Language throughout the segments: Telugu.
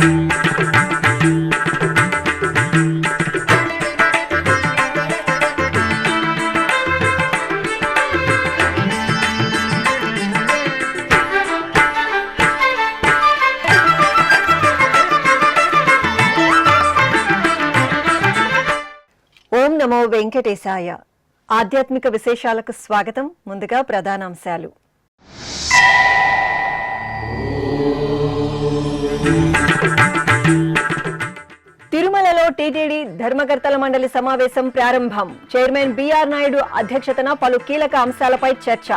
ఓం నమో వెంకటేశాయ. ఆధ్యాత్మిక విశేషాలకు స్వాగతం. ముందుగా ప్రధానాంశాలు. తిరుమలలో టీటీడీ ధర్మకర్తల మండలి సమావేశం ప్రారంభం. చైర్మన్ బిఆర్ నాయుడు అధ్యక్షతన పలు కీలక అంశాలపై చర్చ.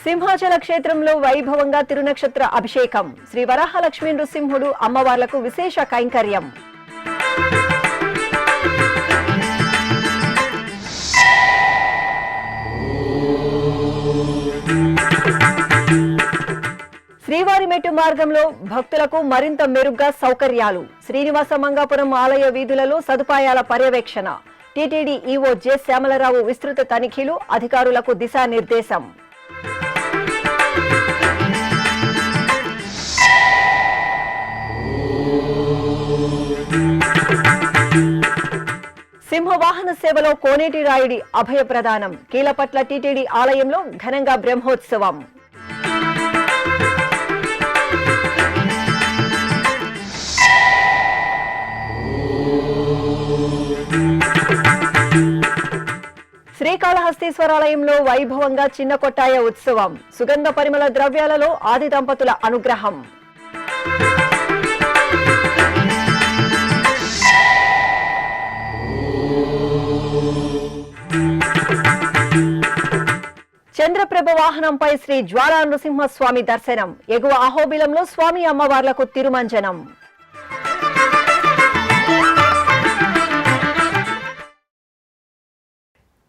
సింహాచల క్షేత్రంలో వైభవంగా తిరునక్షత్ర అభిషేకం. శ్రీ వరాహలక్ష్మీ నృసింహుడు అమ్మవార్లకు విశేష కైంకర్యం. శ్రీవారిమెట్టు మార్గంలో భక్తులకు మరింత మెరుగ్గా సౌకర్యాలు. శ్రీనివాస మంగాపురం ఆలయ వీధులలో సదుపాయాల పర్యవేక్షణ. టీటీడీ ఈవో జె శ్యామలరావు విస్తృత తనిఖీలు, అధికారులకు దిశానిర్దేశం. సింహవాహన సేవలో కోనేటి రాయుడి అభయ ప్రదానం. కీలపట్ల టీటీడీ ఆలయంలో ఘనంగా బ్రహ్మోత్సవం. శ్రీకాళహస్తీశ్వరాలయంలో వైభవంగా చిన్న కొట్టాయ ఉత్సవం. సుగంధ పరిమళ ద్రవ్యాలలో ఆది దంపతుల అనుగ్రహం. చంద్రప్రభ వాహనంపై శ్రీ జ్వాలా నృసింహస్వామి దర్శనం. ఎగువ అహోబిలంలో స్వామి అమ్మవార్లకు తిరుమంజనం.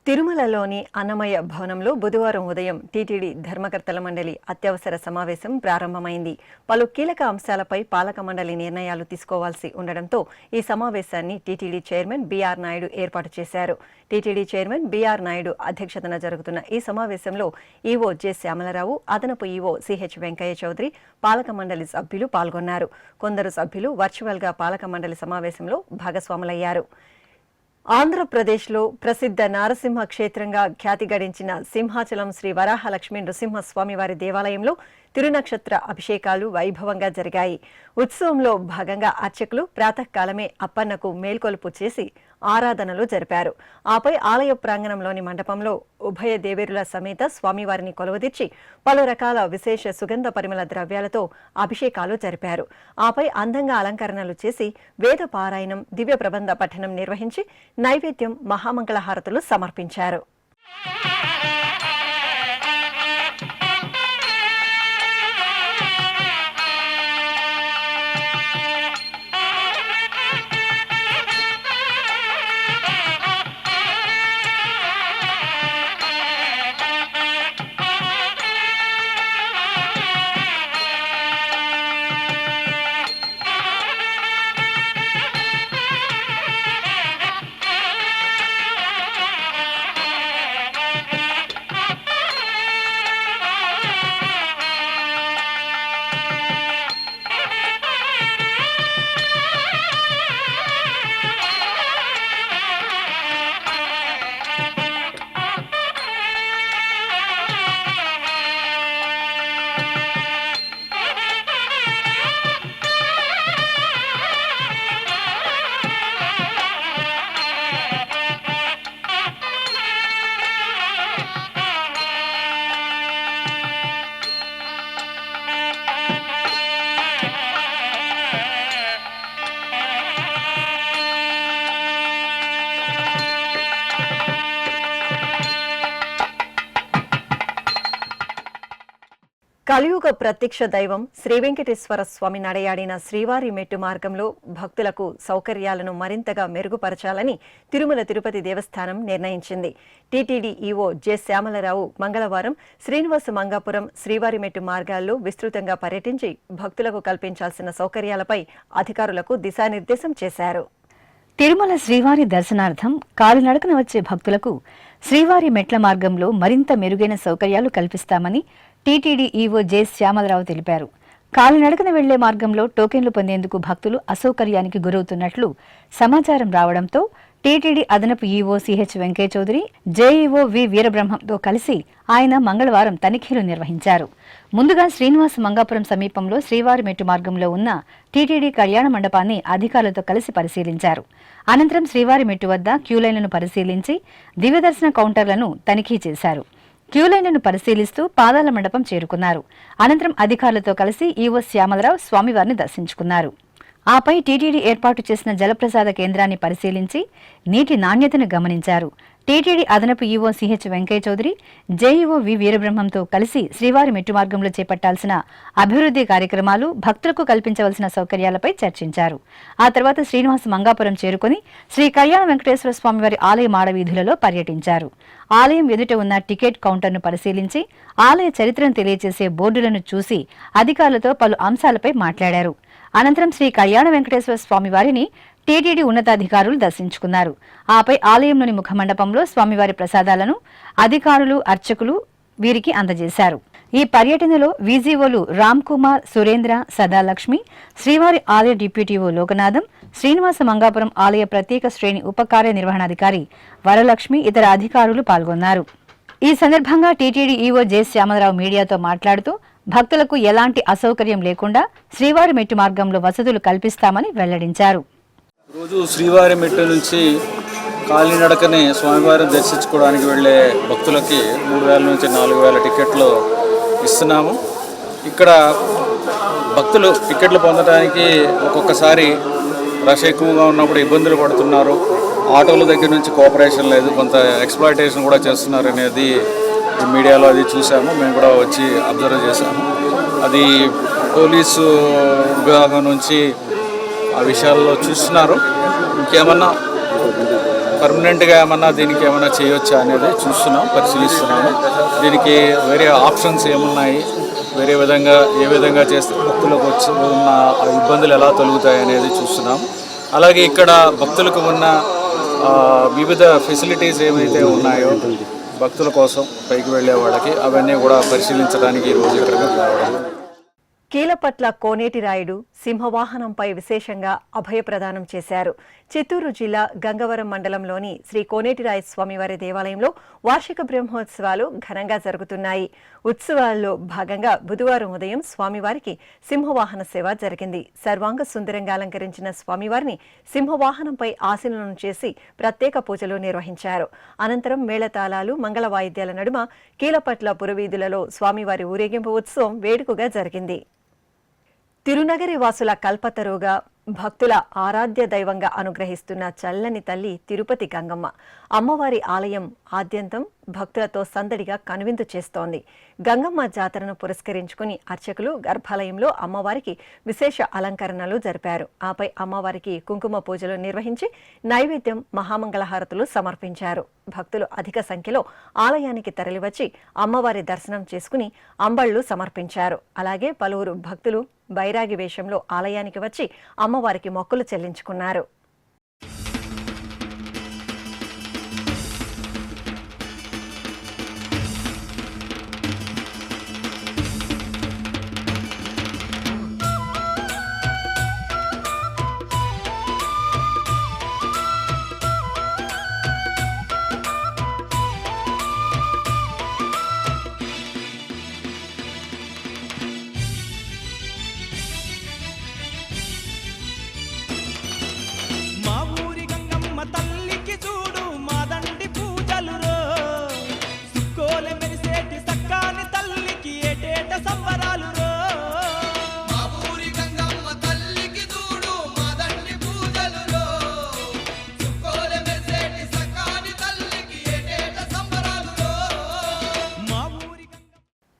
తిరుమలలోని అన్నమయ్య భవనంలో బుధవారం ఉదయం టీటీడీ ధర్మకర్తల మండలి అత్యవసర సమావేశం ప్రారంభమైంది. పలు కీలక అంశాలపై పాలక మండలి నిర్ణయాలు తీసుకోవాల్సి ఉండడంతో ఈ సమావేశాన్ని టీటీడీ చైర్మన్ బిఆర్ నాయుడు ఏర్పాటు చేశారు. టీటీడీ చైర్మన్ బిఆర్ నాయుడు అధ్యక్షతన జరుగుతున్న ఈ సమావేశంలో ఈవో జె శ్యామలరావు, అదనపు ఈవో సిహెచ్ వెంకయ్య చౌదరి, పాలక మండలి సభ్యులు పాల్గొన్నారు. కొందరు సభ్యులు వర్చువల్ గా పాలక మండలి సమావేశంలో భాగస్వాములయ్యారు. ఆంధ్రప్రదేశ్లో ప్రసిద్ధ నారసింహ క్షేత్రంగా ఖ్యాతి గడించిన సింహాచలం శ్రీ వరాహలక్ష్మీ నృసింహస్వామివారి దేవాలయంలో తిరునక్షత్ర అభిషేకాలు వైభవంగా జరిగాయి. ఉత్సవంలో భాగంగా అర్చకులు ప్రాతకాలమే అప్పన్నకు మేల్కొలుపు చేసి ఆరాధనలు జరిపారు. ఆపై ఆలయ ప్రాంగణంలోని మండపంలో ఉభయ దేవేరుల సమేత స్వామివారిని కొలువుదీర్చి పలు రకాల విశేష సుగంధ పరిమళ ద్రవ్యాలతో అభిషేకాలు జరిపారు. ఆపై అందంగా అలంకరణలు చేసి వేద పారాయణం, దివ్య ప్రబంధ పఠనం నిర్వహించి నైవేద్యం, మహామంగళహారతులు సమర్పించారు. కలియుగ ప్రత్యక్ష దైవం శ్రీ వెంకటేశ్వర స్వామి నడయాడిన శ్రీవారి మెట్టు మార్గంలో భక్తులకు సౌకర్యాలను మరింతగా మెరుగుపరచాలని తిరుమల తిరుపతి దేవస్థానం నిర్ణయించింది. టీటీడీ ఈవో జె శ్యామలరావు మంగళవారం శ్రీనివాస మంగాపురం శ్రీవారి మెట్టు మార్గాల్లో విస్తృతంగా పర్యటించి భక్తులకు కల్పించాల్సిన సౌకర్యాలపై అధికారులకు దిశానిర్దేశం చేశారు. తిరుమల శ్రీవారి దర్శనార్థం కాలినడకన వచ్చే భక్తులకు శ్రీవారి మెట్ల మార్గంలో మరింత మెరుగైన సౌకర్యాలు కల్పిస్తామని టీటీడీ ఈవో జె శ్యామలరావు తెలిపారు. కాలినడకన వెళ్లే మార్గంలో టోకెన్లు పొందేందుకు భక్తులు అసౌకర్యానికి గురవుతున్నట్లు సమాచారం రావడంతో టీటీడీ అదనపు EO CH Venkaiah Chowdary, JEO V వీరబ్రహ్మంతో కలిసి ఆయన మంగళవారం తనిఖీలు నిర్వహించారు. ముందుగా శ్రీనివాస మంగాపురం సమీపంలో శ్రీవారి మెట్టు మార్గంలో ఉన్న టీటీడీ కళ్యాణ మండపాన్ని అధికారులతో కలిసి పరిశీలించారు. అనంతరం శ్రీవారి మెట్టు వద్ద క్యూలైన్లను పరిశీలించి దివ్యదర్శన కౌంటర్లను తనిఖీ చేశారు. క్యూలైన్లను పరిశీలిస్తూ పాదాల మండపం చేరుకున్నారు. అనంతరం అధికారులతో కలిసి ఈవో శ్యామలరావు స్వామివారిని దర్శించుకున్నారు. ఆపై టీటీడీ ఏర్పాటు చేసిన జలప్రసాద కేంద్రాన్ని పరిశీలించి నీటి నాణ్యతను గమనించారు. టీటీడీ అదనపు EO CH Venkaiah Chowdary, JEO V వీరబ్రహ్మంతో కలిసి శ్రీవారి మెట్టు మార్గంలో చేపట్టాల్సిన అభివృద్ధి కార్యక్రమాలు, భక్తులకు కల్పించవలసిన సౌకర్యాలపై చర్చించారు. ఆ తర్వాత శ్రీనివాస మంగాపురం చేరుకుని శ్రీ కళ్యాణ వెంకటేశ్వర స్వామివారి ఆలయ మాడవీధులలో పర్యటించారు. ఆలయం ఎదుట ఉన్న టికెట్ కౌంటర్ను పరిశీలించి ఆలయ చరిత్రను తెలియజేసే బోర్డులను చూసి అధికారులతో పలు అంశాలపై మాట్లాడారు. అనంతరం శ్రీ కళ్యాణ వెంకటేశ్వర స్వామివారిని టీటీడీ ఉన్నతాధికారులు దర్శించుకున్నారు. ఆపై ఆలయంలోని ముఖమండపంలో స్వామివారి ప్రసాదాలను అధికారులు, అర్చకులు వీరికి అందజేశారు. ఈ పర్యటనలో వీజీఓలు రామ్ కుమార్, సురేంద్ర, సదాలక్ష్మి, శ్రీవారి ఆలయ డిప్యూటీఓ లోకనాథం, శ్రీనివాస మంగాపురం ఆలయ ప్రత్యేక శ్రేణి ఉప కార్యనిర్వహణాధికారి వరలక్ష్మి, ఇతర అధికారులు పాల్గొన్నారు. ఈ సందర్భంగా టీటీడీ ఈవో జె శ్యామలరావు మీడియాతో మాట్లాడుతూ భక్తులకు ఎలాంటి అసౌకర్యం లేకుండా శ్రీవారి మెట్టు మార్గంలో వసతులు కల్పిస్తామని వెల్లడించారు. రోజు శ్రీవారి మెట్టు నుంచి కాలినడకనే స్వామివారిని దర్శించుకోవడానికి వెళ్ళే భక్తులకి 3,000 నుంచి 4,000 టికెట్లు ఇస్తున్నాము. ఇక్కడ భక్తులు టికెట్లు పొందడానికి ఒక్కొక్కసారి రష్ ఎక్కువగా ఉన్నప్పుడు ఇబ్బందులు పడుతున్నారు. ఆటోల దగ్గర నుంచి కోఆపరేషన్ లేదు, కొంత ఎక్స్‌ప్లాయిటేషన్ కూడా చేస్తున్నారు అనేది మీడియాలో అది చూసాము. మేము కూడా వచ్చి అబ్జర్వ్ చేశాము. అది పోలీసు విభాగం నుంచి ఆ విషయాల్లో చూస్తున్నారు. ఇంకేమన్నా పర్మనెంట్గా ఏమన్నా దీనికి ఏమన్నా చేయొచ్చా అనేది చూస్తున్నాం, పరిశీలిస్తున్నాము. దీనికి వేరే ఆప్షన్స్ ఏమున్నాయి, వేరే విధంగా ఏ విధంగా చేస్తే భక్తులకు వచ్చి ఉన్న ఇబ్బందులు ఎలా తొలుగుతాయి అనేది చూస్తున్నాం. అలాగే ఇక్కడ భక్తులకు ఉన్న వివిధ ఫెసిలిటీస్ ఏవైతే ఉన్నాయో భక్తుల కోసం పైకి వెళ్ళే వాళ్ళకి అవన్నీ కూడా పరిశీలించడానికి ఈరోజు ఇక్కడికి రావడం. కీలపట్ల కోనేటి రాయుడు సింహవాహనంపై విశేషంగా అభయప్రదానం చేశారు. చిత్తూరు జిల్లా గంగవరం మండలంలోని శ్రీ కోనేటిరాయ స్వామివారి దేవాలయంలో వార్షిక బ్రహ్మోత్సవాలు ఘనంగా జరుగుతున్నాయి. ఉత్సవాల్లో భాగంగా బుధవారం ఉదయం స్వామివారికి సింహవాహన సేవ జరిగింది. సర్వాంగ సుందరంగా అలంకరించిన స్వామివారిని సింహవాహనంపై ఆసీనులను చేసి ప్రత్యేక పూజలు నిర్వహించారు. అనంతరం మేళతాళాలు, మంగళ వాయిద్యాల నడుమ కీలపట్ల పురవీధులలో స్వామివారి ఊరేగింపు ఉత్సవం వేడుకగా జరిగింది. తిరునగరి వాసుల కల్పతరుగా భక్తుల ఆరాధ్య దైవంగా అనుగ్రహిస్తున్న చల్లని తల్లి తిరుపతి గంగమ్మ అమ్మవారి ఆలయం ఆద్యంతం భక్తులతో సందడిగా కనువిందు చేస్తోంది. గంగమ్మ జాతరను పురస్కరించుకుని అర్చకులు గర్భాలయంలో అమ్మవారికి విశేష అలంకరణలు జరిపారు. ఆపై అమ్మవారికి కుంకుమ పూజలు నిర్వహించి నైవేద్యం, మహామంగళహారతులు సమర్పించారు. భక్తులు అధిక సంఖ్యలో ఆలయానికి తరలివచ్చి అమ్మవారి దర్శనం చేసుకుని అంబళ్లు సమర్పించారు. అలాగే పలువురు భక్తులు బైరాగి వేషంలో ఆలయానికి వచ్చి అమ్మవారికి మొక్కులు చెల్లించుకున్నారు.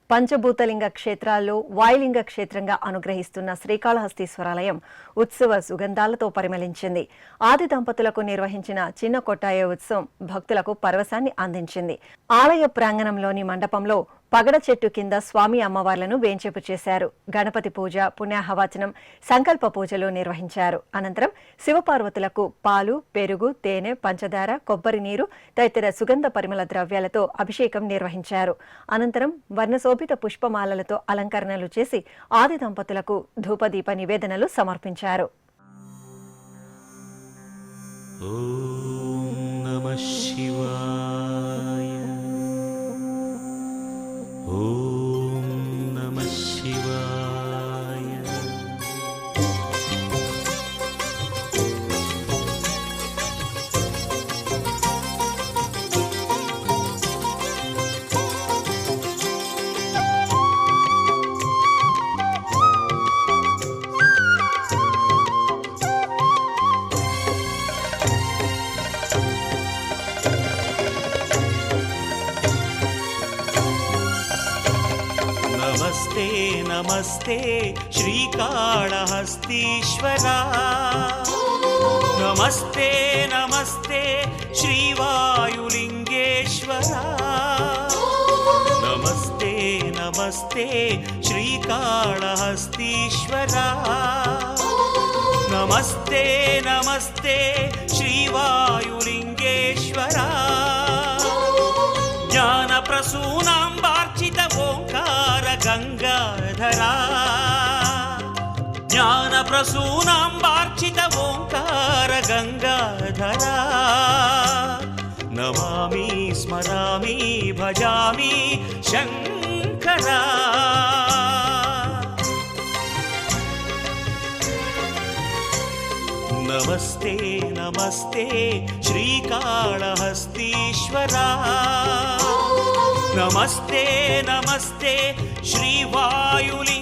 పంచభూతలింగ క్షేత్రాల్లో వాయులింగ క్షేత్రంగా అనుగ్రహిస్తున్న శ్రీకాళహస్తీశ్వరాలయం ఉత్సవ సుగంధాలతో పరిమళించింది. ఆది దంపతులకు నిర్వహించిన చిన్న కొట్టాయ ఉత్సవం భక్తులకు పరవశాన్ని అందించింది. ఆలయ ప్రాంగణంలోని మండపంలో పగడ చెట్టు కింద స్వామి అమ్మవార్లను వేంచేపు చేశారు. గణపతి పూజ, పుణ్యాహవాచనం, సంకల్ప పూజలు నిర్వహించారు. అనంతరం శివపార్వతులకు పాలు, పెరుగు, తేనె, పంచదార, కొబ్బరి నీరు తదితర సుగంధ పరిమళ ద్రవ్యాలతో అభిషేకం నిర్వహించారు. అనంతరం వర్ణశోభిత పుష్పమాలలతో అలంకరణలు చేసి ఆది దంపతులకు ధూపదీప నివేదనలు సమర్పించారు. ఓం నమః శివాయ. ఓం నమః శివాయ. నమస్తే నమస్తే శ్రీకాళహస్తీశ్వరా. నమస్తే నమస్తే శ్రీవాయులింగేశ్వరా. నమస్తే నమస్తే శ్రీకాళహస్తీశ్వరా. నమస్తే నమస్తే శ్రీవాయులింగేశ్వరా. జ్ఞాన ప్రసూనాంబార్చిత ఓంకార గంగాధరా. జ్ఞాన ప్రసూనాంబార్చిత ఓంకార గంగాధరా. నమామి స్మరామి భజామి శంకరా. నమస్తే నమస్తే శ్రీకాళహస్తీశ్వరా. నమస్తే నమస్తే శ్రీవాయులింగేశ్వరా.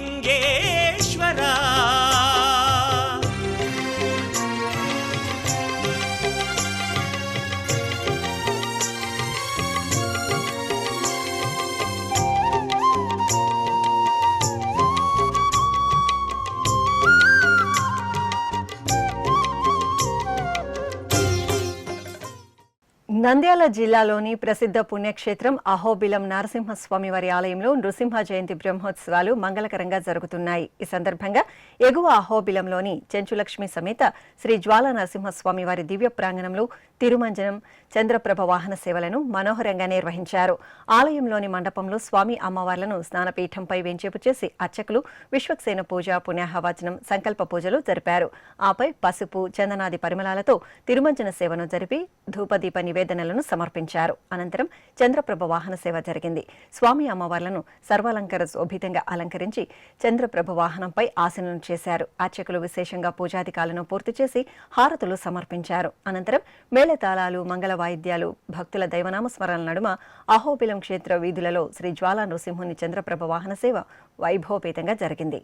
నంద్యాల జిల్లాలోని ప్రసిద్ధ పుణ్యక్షేత్రం అహోబిలం నరసింహస్వామి వారి ఆలయంలో నృసింహ జయంతి బ్రహ్మోత్సవాలు మంగళకరంగా జరుగుతున్నాయి. ఈ సందర్భంగా ఎగువ అహోబిలంలోని చెంచులక్ష్మి సమేత శ్రీ జ్వాల నరసింహస్వామి వారి దివ్య ప్రాంగణంలో తిరుమంజనం, చంద్రప్రభ వాహన సేవలను మనోహరంగా నిర్వహించారు. ఆలయంలోని మండపంలో స్వామి అమ్మవార్లను స్నానపీఠంపై వెంచేపు చేసి అర్చకులు విశ్వక్సేన పూజ, పుణ్యాహవాచనం, సంకల్ప పూజలు జరిపారు. ఆపై పసుపు, చందనాది పరిమళాలతో తిరుమంజన సేవను జరిపి ధూపదీప నివేదనలను సమర్పించారు. అనంతరం చంద్రప్రభ వాహన సేవ జరిగింది. స్వామి అమ్మవార్లను సర్వాలంకార శోభితంగా అలంకరించి చంద్రప్రభ వాహనంపై ఆసనం చేశారు. అర్చకులు విశేషంగా పూజాధికాలను పూర్తి చేసి హారతులు సమర్పించారు. అనంతరం మేళతాళాలు, మంగళ వాయిద్యాలు, భక్తుల దైవనామ స్మరణల నడుమ అహోబిలం క్షేత్ర వీధులలో శ్రీ జ్వాలా నృసింహుని చంద్రప్రభ వాహన సేవ వైభవపేతంగా జరిగింది.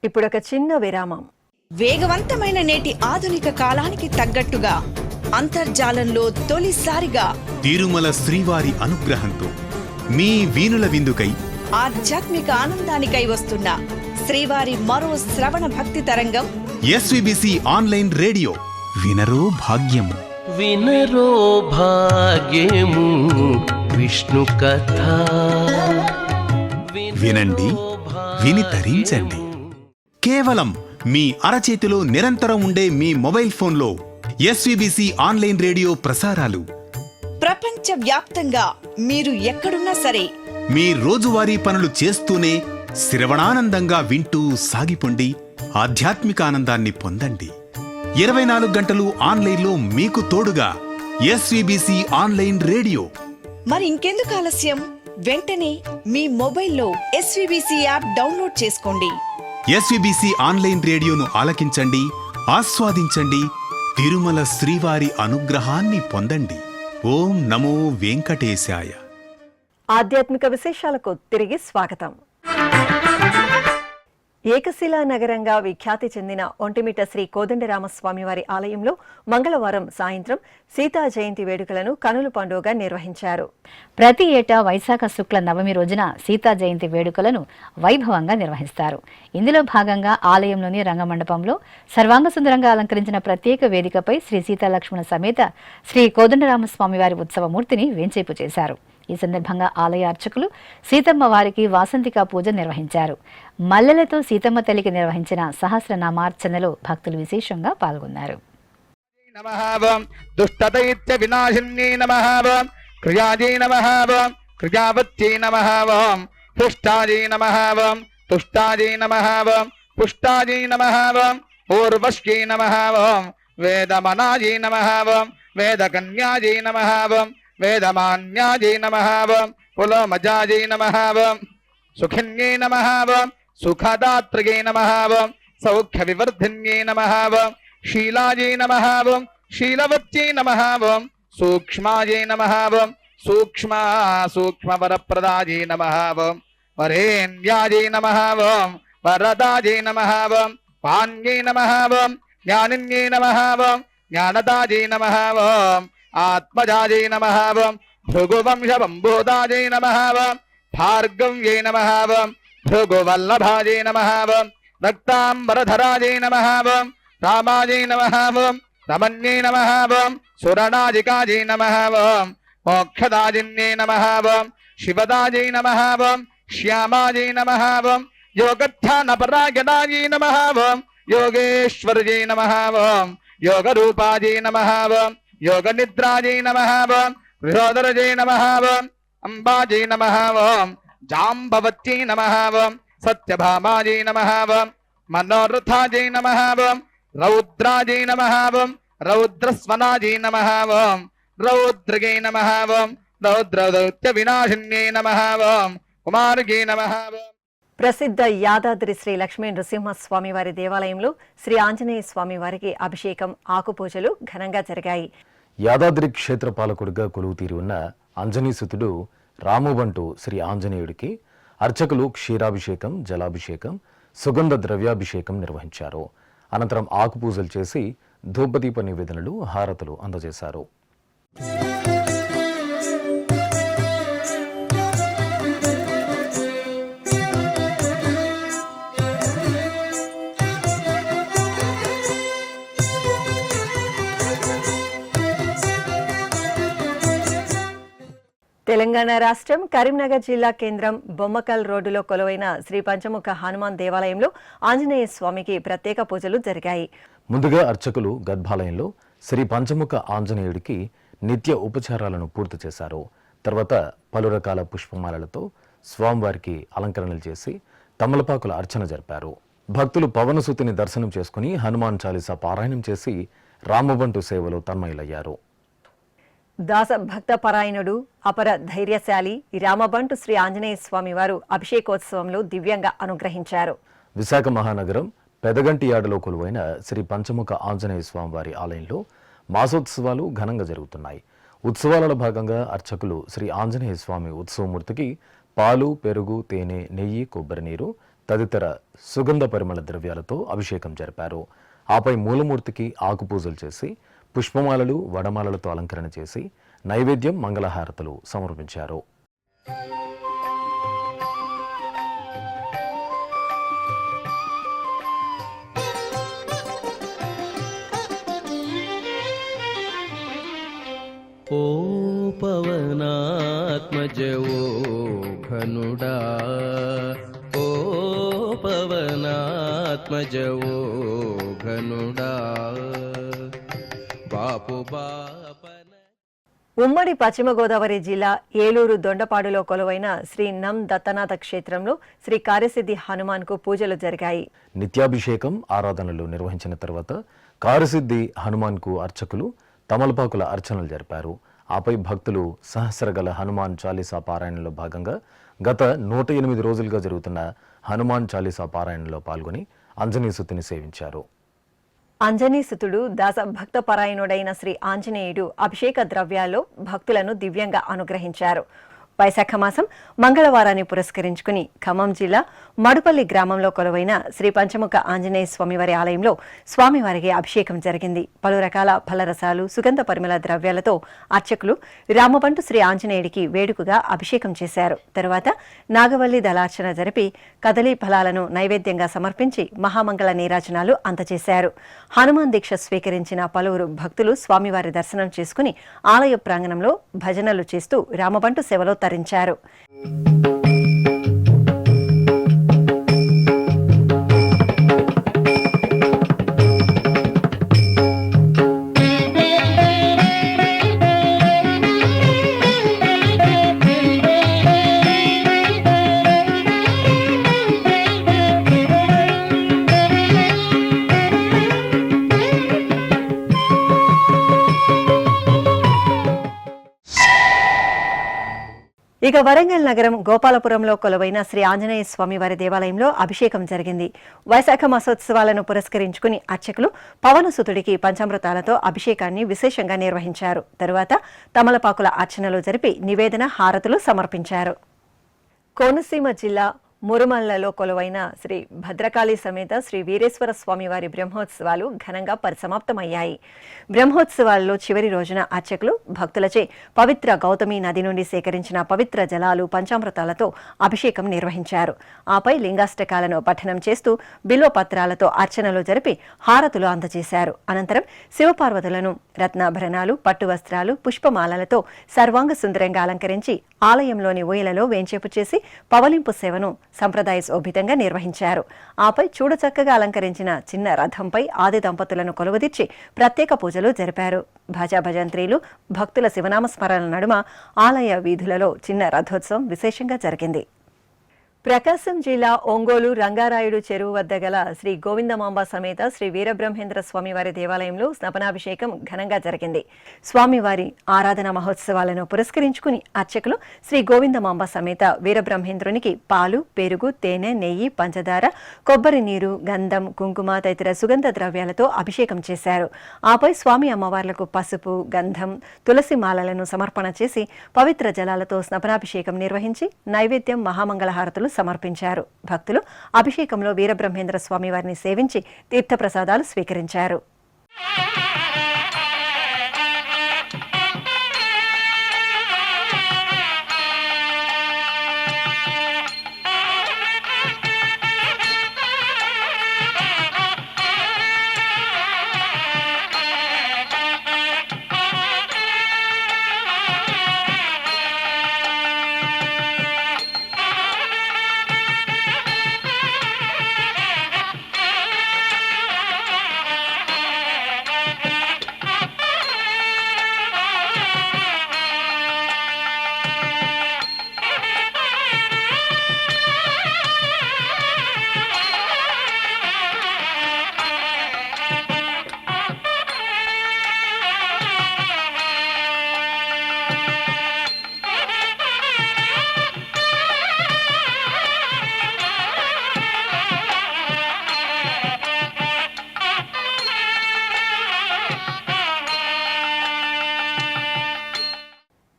ఇప్పుడొక చిన్న విరామం. వేగవంతమైన నేటి ఆధునిక కాలానికి తగ్గట్టుగా అంతర్జాలంలో తొలిసారిగా తిరుమల శ్రీవారి అనుగ్రహంతో మీ వీణుల విందుకై ఆధ్యాత్మిక ఆనందానికై వస్తున్న శ్రీవారి మరో శ్రవణ భక్తి తరంగం ఎస్విబిసి ఆన్లైన్ రేడియో. వినరో భాగ్యము. వినరో భాగ్యము విష్ణు కథ. వినండి, విని తరించండి. కేవలం మీ అరచేతిలో నిరంతరం ఉండే మీ మొబైల్ ఫోన్లో ఎస్విబిసి ఆన్లైన్ రేడియో ప్రసారాలు ప్రపంచ వ్యాప్తంగా మీరు ఎక్కడున్నా సరే మీ రోజువారీ పనులు చేస్తూనే శ్రవణానందంగా వింటూ సాగిపోండి. ఆధ్యాత్మిక ఆనందాన్ని పొందండి. 24 గంటలు ఆన్లైన్లో మీకు తోడుగా ఎస్విబిసి ఆన్లైన్ రేడియో. మరి ఇంకెందుకు ఆలస్యం? వెంటనే మీ మొబైల్లో ఎస్విబిసి యాప్ డౌన్లోడ్ చేసుకోండి. ఎస్విబిసి ఆన్లైన్ రేడియోను ఆలకించండి, ఆస్వాదించండి. తిరుమల శ్రీవారి అనుగ్రహాన్ని పొందండి. ఓం నమో వెంకటేశాయ. ఆధ్యాత్మిక విశేషాలకు తిరిగి స్వాగతం. ఏకశిలా నగరంగా విఖ్యాతి చెందిన ఒంటిమిట్ట శ్రీ కోదండరామస్వామివారి ఆలయంలో మంగళవారం సాయంత్రం సీతా జయంతి వేడుకలను కనుల పండుగగా నిర్వహించారు. ప్రతి ఏటా వైశాఖ శుక్ల నవమి రోజున సీతా జయంతి వేడుకలను వైభవంగా నిర్వహిస్తారు. ఇందులో భాగంగా ఆలయంలోని రంగమండపంలో సర్వాంగ సుందరంగా అలంకరించిన ప్రత్యేక వేదికపై శ్రీ సీతాలక్ష్మణ సమేత శ్రీ కోదండరామస్వామివారి ఉత్సవమూర్తిని వేంచేపు చేశారు. ఈ సందర్భంగా ఆలయ అర్చకులు సీతమ్మ వారికి వాసంతికా పూజ నిర్వహించారు. మల్లెలతో సీతమ్మ తల్లికి నిర్వహించిన సహస్రనామార్చనలో భక్తులు విశేషంగా పాల్గొన్నారు. దుష్టదైత్య వినాశిన్యై నమః క్రియాజై నమః క్రియావత్యై నమః పుష్టాజై నమః తుష్టాజై నమః పుష్టాజై నమః పూర్వశ్యై నమః వేదమనాజై నమః వేదకన్యాజై నమః వేదమాన్యాజై నమః పులోమజాజై నమః సుఖిన్యై నమః సుఖదాత్రయై నమః సౌఖ్య వివర్ధిన్యై నమః శీలాజై నమః శీలవత్యై నమః సూక్ష్మాజై నమః సూక్ష్మవరప్రదాజై నమః వరేణ్యాజై నమః వరదాజై నమః పాణ్యై నమః జ్ఞానిన్యై నమః జ్ఞానదాజై నమః ఆత్మజాజై నమః భృగువంశబంబోదాజై నమః భార్గవ్యై నమః భృగువల్లభాజై నమః రక్తాంబరధరాజై నమః రామాజై నమః రమణ్యై నమః సురణాజికాజై నమః మోక్షదాజిన్యై నమః శివదాజై నమః శ్యామాజై నమః యోగధ్యానపరాయణాజై నమః యోగేశ్వర్యై నమః యోగరూపాజై నమః యోగనిద్రాజై నమః గృహోదరజై నమః అంబాజై నమః జాంబవత్యై నమః సత్యభామాజై నమః మనోరథాజై నమః రౌద్రాజై నమః రౌద్రస్వనాజై నమః రౌద్రగై నమః రౌద్రదౌత్య వినాశిన్యై నమః కుమార్గై నమః. ప్రసిద్ధ యాదాద్రి శ్రీ లక్ష్మీ నృసింహస్వామి వారి దేవాలయంలో శ్రీ ఆంజనేయ స్వామి వారికి అభిషేకం ఆకుపూజలు ఘనంగా జరిగాయి. యాదాద్రి క్షేత్ర పాలకుడిగా కొలువు తీరి ఉన్న అంజనీసుతుడు రాముబంటు శ్రీ ఆంజనేయుడికి అర్చకులు క్షీరాభిషేకం, జలాభిషేకం, సుగంధ ద్రవ్యాభిషేకం నిర్వహించారు. అనంతరం ఆకుపూజలు చేసి ధూపదీప నివేదనలు, హారతులు అందజేశారు. తెలంగాణ రాష్ట్రం కరీంనగర్ జిల్లా కేంద్రం బొమ్మకల్ రోడ్డులో కొలువైన శ్రీ పంచముఖ హనుమాన్ దేవాలయంలో ఆంజనేయ స్వామికి ప్రత్యేక పూజలు జరిగాయి. ముందుగా అర్చకులు గర్భాలయంలో శ్రీ పంచముఖ ఆంజనేయుడికి నిత్య ఉపచారాలను పూర్తి చేశారు. తర్వాత పలు రకాల పుష్పమాలలతో స్వామివారికి అలంకరణలు చేసి తమలపాకుల అర్చన జరిపారు. భక్తులు పవనసుతిని దర్శనం చేసుకుని హనుమాన్ చాలీసా పారాయణం చేసి రామబంటు సేవలో తన్మయులయ్యారు. దాస భక్త పరాయణుడు, అపర ధైర్యశాలి రామబంటు శ్రీ ఆంజనేయ స్వామి వారు అభిషేకోత్సవంలో దివ్యంగా అనుగ్రహించారు. విశాఖ మహానగరం పెదగంటియాడలో కొలువైన శ్రీ పంచముఖ ఆంజనేయ స్వామి వారి ఆలయంలో మాసోత్సవాలు ఘనంగా జరుగుతున్నాయి. ఉత్సవాలలో భాగంగా అర్చకులు శ్రీ ఆంజనేయ స్వామి ఉత్సవమూర్తికి పాలు, పెరుగు, తేనె, నెయ్యి, కొబ్బరి నీరు తదితర సుగంధ పరిమళ ద్రవ్యాలతో అభిషేకం జరిపారు. ఆపై మూలమూర్తికి ఆకుపూజలు చేసి పుష్పమాలలు, వడమాలలతో అలంకరణ చేసి నైవేద్యం, మంగళహారతులు సమర్పించారు. ఓ పవనాత్మజవో ఘనుడా, ఓ పవనాత్మజవో ఘనుడా, బాపు బాపన. ఉమ్మడి పశ్చిమ గోదావరి జిల్లా ఏలూరు దొండపాడులో కొలువైన శ్రీ నం దత్తనాథ క్షేత్రంలో శ్రీ కార్యసిద్ధి హనుమాన్కు పూజలు జరిగాయి. నిత్యాభిషేకం, ఆరాధనలు నిర్వహించిన తర్వాత కార్యసిద్ధి హనుమాన్కు అర్చకులు తమలపాకుల అర్చనలు జరిపారు. ఆపై భక్తులు సహస్రగల హనుమాన్ చాలీసా పారాయణలో భాగంగా గత 108 రోజులుగా జరుగుతున్న హనుమాన్ చాలీసా పారాయణలో పాల్గొని అంజనీసుతిని సేవించారు. అంజనీసుతుడు దాస భక్త పరాయణుడైన శ్రీ ఆంజనేయుడు అభిషేక ద్రవ్యాల్లో భక్తులను దివ్యంగా అనుగ్రహించారు. వైశాఖ మాసం మంగళవారాన్ని పురస్కరించుకుని ఖమ్మం జిల్లా మడుపల్లి గ్రామంలో కొలువైన శ్రీ పంచముఖ ఆంజనేయ స్వామివారి ఆలయంలో స్వామివారికి అభిషేకం జరిగింది. పలు రకాల ఫలరసాలు, సుగంధ పరిమళ ద్రవ్యాలతో అర్చకులు రామబంటు శ్రీ ఆంజనేయుడికి వేడుకగా అభిషేకం చేశారు. తరువాత నాగవల్లి దళార్చన జరిపి కదలీ ఫలాలను నైవేద్యంగా సమర్పించి మహామంగళ నీరాజనాలు అందజేశారు. హనుమాన్ దీక్ష స్వీకరించిన పలువురు భక్తులు స్వామివారి దర్శనం చేసుకుని ఆలయ ప్రాంగణంలో భజనలు చేస్తూ రామబంటు సేవలో తరించారు. ఇక వరంగల్ నగరం గోపాలపురంలో కొలువైన శ్రీ ఆంజనేయ స్వామివారి దేవాలయంలో అభిషేకం జరిగింది. వైశాఖ మాసోత్సవాలను పురస్కరించుకుని అర్చకులు పవనసుతుడికి పంచామృతాలతో అభిషేకాన్ని విశేషంగా నిర్వహించారు. తరువాత తమలపాకుల అర్చనలు జరిపి నివేదన హారతులు సమర్పించారు. కోనసీమ జిల్లా మురుమల్లలో కొలువైన శ్రీ భద్రకాళి సమేత శ్రీ వీరేశ్వర స్వామివారి బ్రహ్మోత్సవాలు ఘనంగా పరిసమాప్తమయ్యాయి. బ్రహ్మోత్సవాల్లో చివరి రోజున అర్చకులు భక్తులచే పవిత్ర గౌతమి నది నుండి సేకరించిన పవిత్ర జలాలు, పంచామృతాలతో అభిషేకం నిర్వహించారు. ఆపై లింగాష్టకాలను పఠనం చేస్తూ బిల్వపత్రాలతో అర్చనలు జరిపి హారతులు అందజేశారు. అనంతరం శివపార్వతులను రత్నాభరణాలు, పట్టు వస్త్రాలు, పుష్పమాలలతో సర్వాంగ సుందరంగా అలంకరించి ఆలయంలోని ఊయలలో వేంచేపు చేసి పవలింపు సేవను సంప్రదాయ శోభితంగా నిర్వహించారు. ఆపై చూడచక్కగా అలంకరించిన చిన్న రథంపై ఆది దంపతులను కొలువుదీర్చి ప్రత్యేక పూజలు జరిపారు. భజంత్రీలు, భక్తుల శివనామ స్మరణ నడుమ ఆలయ వీధులలో చిన్న రథోత్సవం విశేషంగా జరిగింది. ప్రకాశం జిల్లా ఒంగోలు రంగారాయుడు చెరువు వద్ద గల శ్రీ గోవిందమాంబ సమేత శ్రీ వీరబ్రహ్మేంద్ర స్వామివారి దేవాలయంలో స్నపనాభిషేకం ఘనంగా జరిగింది. స్వామివారి ఆరాధన మహోత్సవాలను పురస్కరించుకుని అర్చకులు శ్రీ గోవిందమాంబ సమేత వీరబ్రహ్మేంద్రునికి పాలు, పెరుగు, తేనె, నెయ్యి, పంచదార, కొబ్బరి నీరు, గంధం, కుంకుమ తదితర సుగంధ ద్రవ్యాలతో అభిషేకం చేశారు. ఆపై స్వామి అమ్మవార్లకు పసుపు, గంధం, తులసి మాలలను సమర్పణ చేసి పవిత్ర జలాలతో స్నపనాభిషేకం నిర్వహించి నైవేద్యం, మహామంగళహారతులు సమర్పించారు. భక్తులు అభిషేకంలో వీరబ్రహ్మేంద్ర స్వామి వారిని సేవించి తీర్థప్రసాదాలు స్వీకరించారు.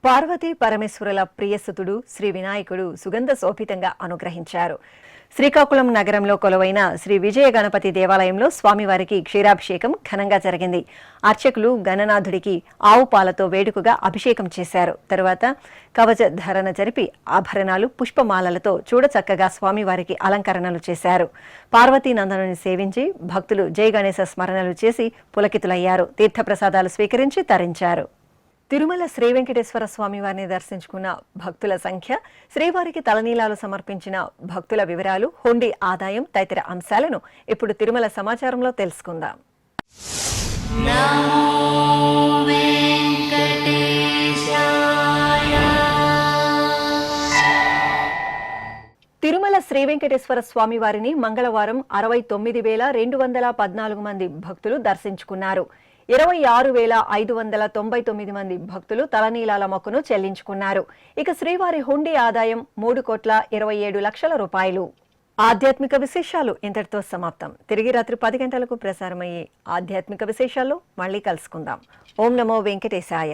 పార్వతీ పరమేశ్వరుల ప్రియసుతుడు శ్రీ వినాయకుడు సుగంధ శోభితంగా అనుగ్రహించారు. శ్రీకాకుళం నగరంలో కొలువైన శ్రీ విజయ గణపతి దేవాలయంలో స్వామివారికి క్షీరాభిషేకం ఘనంగా జరిగింది. అర్చకులు గణనాథుడికి ఆవు పాలతో వేడుకగా అభిషేకం చేశారు. తరువాత కవచ ధారణ జరిపి ఆభరణాలు, పుష్పమాలలతో చూడచక్కగా స్వామివారికి అలంకరణలు చేశారు. పార్వతీనందనుని సేవించి భక్తులు జయ గణేశ స్మరణలు చేసి పులకితులయ్యారు. తీర్థప్రసాదాలు స్వీకరించి తరించారు. తిరుమల శ్రీ వెంకటేశ్వర స్వామివారిని దర్శించుకున్న భక్తుల సంఖ్య, శ్రీవారికి తలనీలాలు సమర్పించిన భక్తుల వివరాలు, హుండీ ఆదాయం తదితర అంశాలను ఇప్పుడు తిరుమల సమాచారంలో తెలుసుకుందాం. తిరుమల శ్రీ వెంకటేశ్వర స్వామివారిని మంగళవారం 69,214 మంది భక్తులు దర్శించుకున్నారు. 26,599 మంది భక్తులు తలనీలాల మొక్కును చెల్లించుకున్నారు. ఇక శ్రీవారి హుండీ ఆదాయం 3,27,00,000 రూపాయలు. ఆధ్యాత్మిక విశేషాలు ఇంతటితో సమాప్తం. తిరిగి రాత్రి 10 గంటలకు ప్రసారమయ్యే ఆధ్యాత్మిక విశేషాల్లో మళ్ళీ కలుసుకుందాం. ఓం నమో వెంకటేశాయ.